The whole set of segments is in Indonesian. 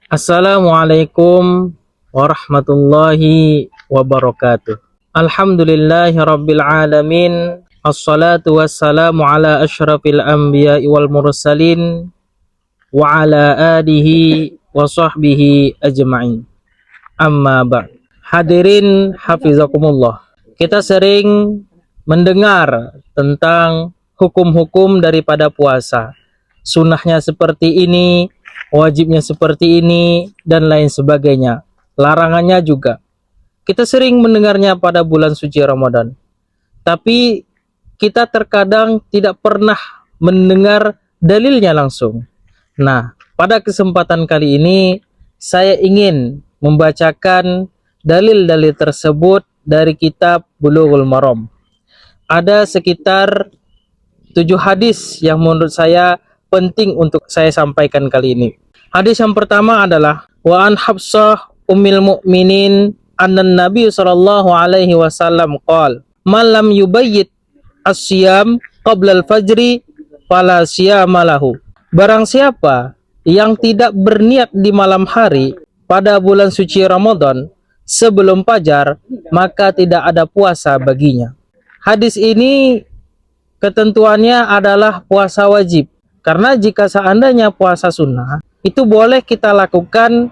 Assalamualaikum warahmatullahi wabarakatuh. Alhamdulillahi rabbil alamin. Assalatu wassalamu ala asyrafil anbiya'i wal mursalin wa ala alihi wa sahbihi ajma'in. Amma ba'd. Hadirin hafizakumullah. Kita sering mendengar tentang hukum-hukum daripada puasa. Sunnahnya seperti ini, wajibnya seperti ini, dan lain sebagainya. Larangannya juga. Kita sering mendengarnya pada bulan suci Ramadan. Tapi kita terkadang tidak pernah mendengar dalilnya langsung. Nah, pada kesempatan kali ini saya ingin membacakan dalil-dalil tersebut dari kitab Bulughul Maram. Ada sekitar 7 hadis yang menurut saya penting untuk saya sampaikan kali ini. Hadis yang pertama adalah wa an Hafsah ummil mukminin annan Nabi sallallahu alaihi wasallam qol man lam yubayyit as-siyam qabla al-fajri fala siyama lahu. Barang siapa yang tidak berniat di malam hari pada bulan suci Ramadan sebelum fajar, maka tidak ada puasa baginya. Hadis ini ketentuannya adalah puasa wajib. Karena jika seandainya puasa sunnah, itu boleh kita lakukan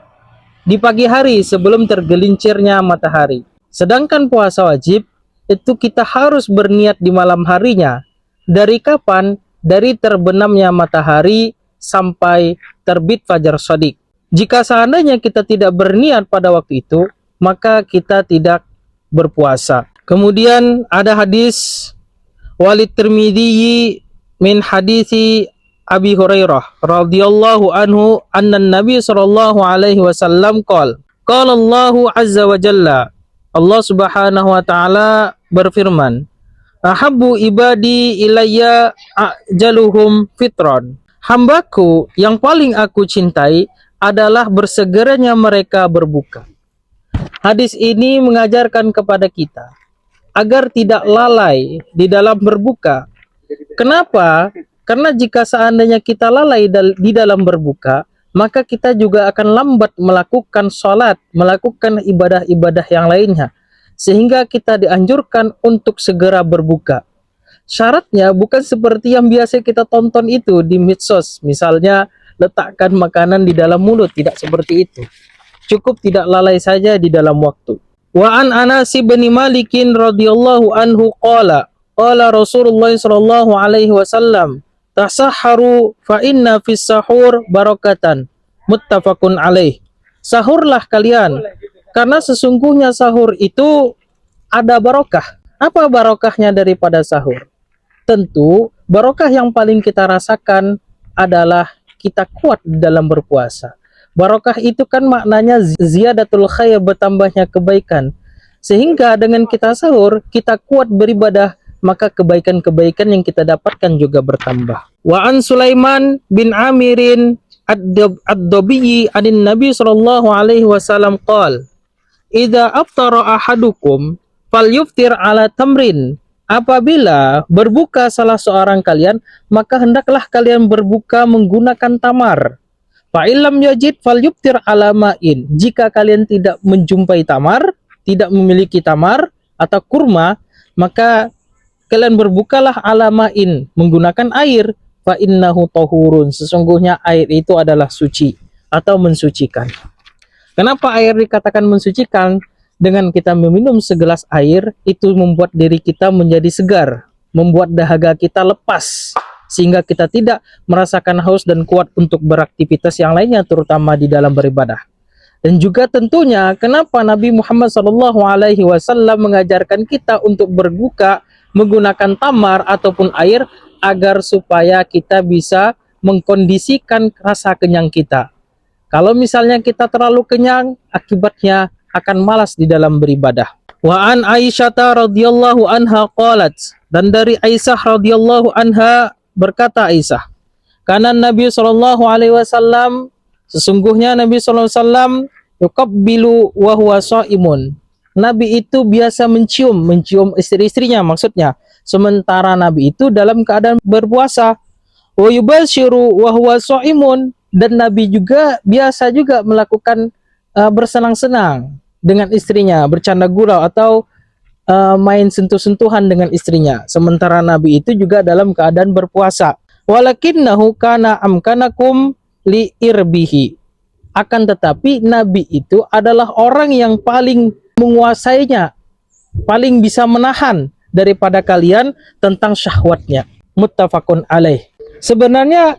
di pagi hari sebelum tergelincirnya matahari. Sedangkan puasa wajib, itu kita harus berniat di malam harinya. Dari kapan? Dari terbenamnya matahari sampai terbit fajar shadiq. Jika seandainya kita tidak berniat pada waktu itu, maka kita tidak berpuasa. Kemudian ada hadis Walid Tirmidzi min hadisi Abi Hurairah radhiyallahu anhu anna Nabi sallallahu alaihi wasallam qala Allahu azza wa jalla, Allah subhanahu wa ta'ala berfirman, ahabbu ibadi ilayya ajaluhum fitron. Hambaku yang paling aku cintai adalah bersegeranya mereka berbuka. Hadis ini mengajarkan kepada kita agar tidak lalai di dalam berbuka. Kenapa? Karena jika seandainya kita lalai di dalam berbuka, maka kita juga akan lambat melakukan sholat, melakukan ibadah-ibadah yang lainnya. Sehingga kita dianjurkan untuk segera berbuka. Syaratnya bukan seperti yang biasa kita tonton itu di medsos. Misalnya, letakkan makanan di dalam mulut, tidak seperti itu. Cukup tidak lalai saja di dalam waktu. Wa an Anas bin Malik radhiyallahu anhu qala Rasulullah sallallahu alaihi wasallam tasahharu fa inna fis sahur barakatan, muttafaqun alaih. Sahurlah kalian karena sesungguhnya sahur itu ada barokah. Apa barokahnya daripada sahur? Tentu barokah yang paling kita rasakan adalah kita kuat dalam berpuasa. Barokah itu kan maknanya ziyadatul khair, bertambahnya kebaikan. Sehingga dengan kita sahur, kita kuat beribadah, maka kebaikan-kebaikan yang kita dapatkan juga bertambah. Wa an Sulaiman bin Amirin ad-Dobiyyi anin Nabi sallallahu alaihi wasallam qala idza aftara ahadukum falyuftir ala tamrin. Apabila berbuka salah seorang kalian, maka hendaklah kalian berbuka menggunakan tamar. Fa illam yajid falyuftir ala ma'in. Jika kalian tidak menjumpai tamar, tidak memiliki tamar atau kurma, maka kalian berbukalah ala ma'in, menggunakan air. Fa innahu tahurun. Sesungguhnya air itu adalah suci atau mensucikan. Kenapa air dikatakan mensucikan? Dengan kita meminum segelas air, itu membuat diri kita menjadi segar, membuat dahaga kita lepas, sehingga kita tidak merasakan haus dan kuat untuk beraktivitas yang lainnya, terutama di dalam beribadah. Dan juga tentunya kenapa Nabi Muhammad SAW mengajarkan kita untuk berbuka menggunakan tamar ataupun air, agar supaya kita bisa mengkondisikan rasa kenyang kita. Kalau misalnya kita terlalu kenyang, akibatnya akan malas di dalam beribadah. Wa an Aisyah radhiyallahu anha qalat, dan dari Aisyah radhiyallahu anha berkata Aisyah, karena Nabi sallallahu alaihi wasallam, sesungguhnya Nabi sallallahu alaihi wasallam yuqabbilu wa huwa shaimun. Nabi itu biasa mencium istri-istrinya maksudnya, sementara Nabi itu dalam keadaan berpuasa. Wa yubashiru wa huwa shaimun, Dan Nabi juga biasa juga melakukan bersenang-senang dengan istrinya, bercanda gurau atau main sentuh-sentuhan dengan istrinya. Sementara Nabi itu juga dalam keadaan berpuasa. Walakinnahu kana amkanakum li irbihi. Akan tetapi Nabi itu adalah orang yang paling menguasainya, paling bisa menahan daripada kalian tentang syahwatnya. Muttafaqun alaih. Sebenarnya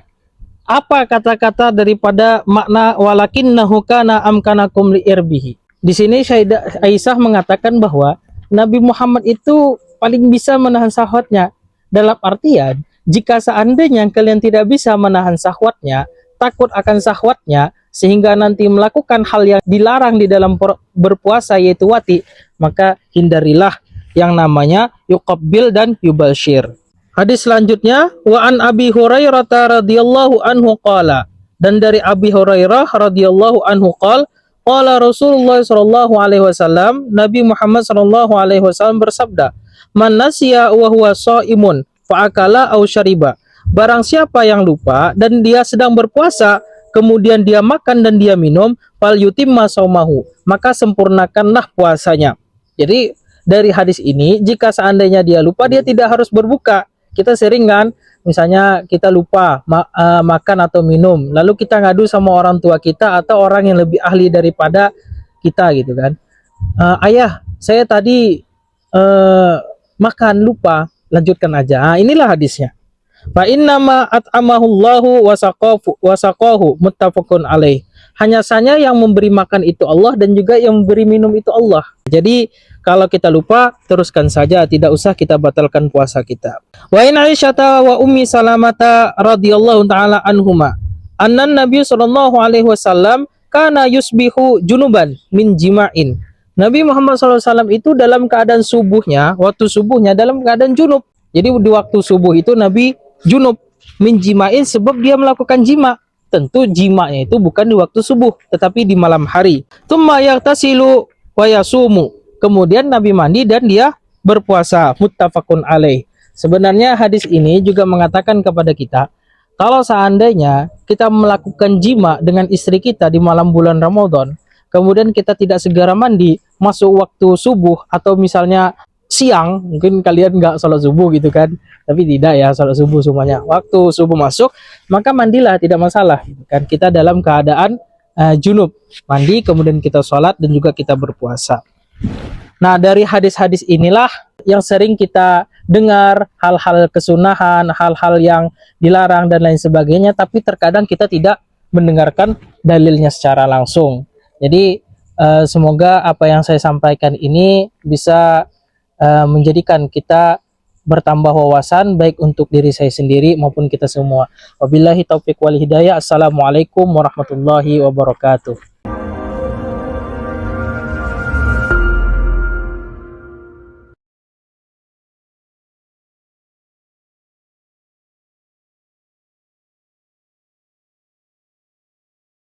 apa kata-kata daripada makna walakinnahu kana amkanakum li irbihi? Di sini Sayyidah Aisyah mengatakan bahwa Nabi Muhammad itu paling bisa menahan syahwatnya. Dalam artian, jika seandainya kalian tidak bisa menahan syahwatnya, takut akan syahwatnya, sehingga nanti melakukan hal yang dilarang di dalam berpuasa yaitu wati, maka hindarilah yang namanya yuqabbil dan yubalshir. Hadis selanjutnya, wa an Abi Hurairah radhiyallahu anhu qala, dan dari Abi Hurairah radhiyallahu anhu qala Rasulullah sallallahu alaihi wasallam, Nabi Muhammad sallallahu alaihi wasallam bersabda, man nasiya wa huwa shaimun fa akala aw syariba. Barang siapa yang lupa dan dia sedang berpuasa, kemudian dia makan dan dia minum, fal yutimma saumahu, maka sempurnakanlah puasanya. Jadi dari hadis ini, jika seandainya dia lupa, dia tidak harus berbuka. Kita sering kan, misalnya kita lupa makan atau minum, lalu kita ngadu sama orang tua kita atau orang yang lebih ahli daripada kita gitu kan. Ayah, saya tadi makan lupa, lanjutkan aja. Inilah hadisnya. Fa innama at'amahullahu wasaqahu muttafaqun alaih. Hanya saja yang memberi makan itu Allah dan juga yang memberi minum itu Allah. Jadi kalau kita lupa, teruskan saja, tidak usah kita batalkan puasa kita. Wa in Aisyata wa Ummi Salamata radhiyallahu taala anhuma annan Nabi sallallahu alaihi wasallam kana yusbihu junuban min jima'in. Nabi Muhammad SAW itu dalam keadaan subuhnya, waktu subuhnya dalam keadaan junub. Jadi di waktu subuh itu Nabi junub min jima'in sebab dia melakukan jima. Tentu jima'nya itu bukan di waktu subuh, tetapi di malam hari. Tsumma yaghtasilu wa yasumu. Kemudian Nabi mandi dan dia berpuasa. Muttafaqun alaih. Sebenarnya hadis ini juga mengatakan kepada kita, kalau seandainya kita melakukan jima dengan istri kita di malam bulan Ramadan, kemudian kita tidak segera mandi, masuk waktu subuh atau misalnya siang, mungkin kalian nggak sholat subuh gitu kan, tapi tidak ya, sholat subuh semuanya. Waktu subuh masuk, maka mandilah, tidak masalah. Kan kita dalam keadaan junub, mandi, kemudian kita sholat dan juga kita berpuasa. Nah, dari hadis-hadis inilah yang sering kita dengar hal-hal kesunahan, hal-hal yang dilarang dan lain sebagainya, tapi terkadang kita tidak mendengarkan dalilnya secara langsung. Jadi semoga apa yang saya sampaikan ini bisa menjadikan kita bertambah wawasan baik untuk diri saya sendiri maupun kita semua. Wabillahi taufiq wal hidayah. Assalamualaikum warahmatullahi wabarakatuh.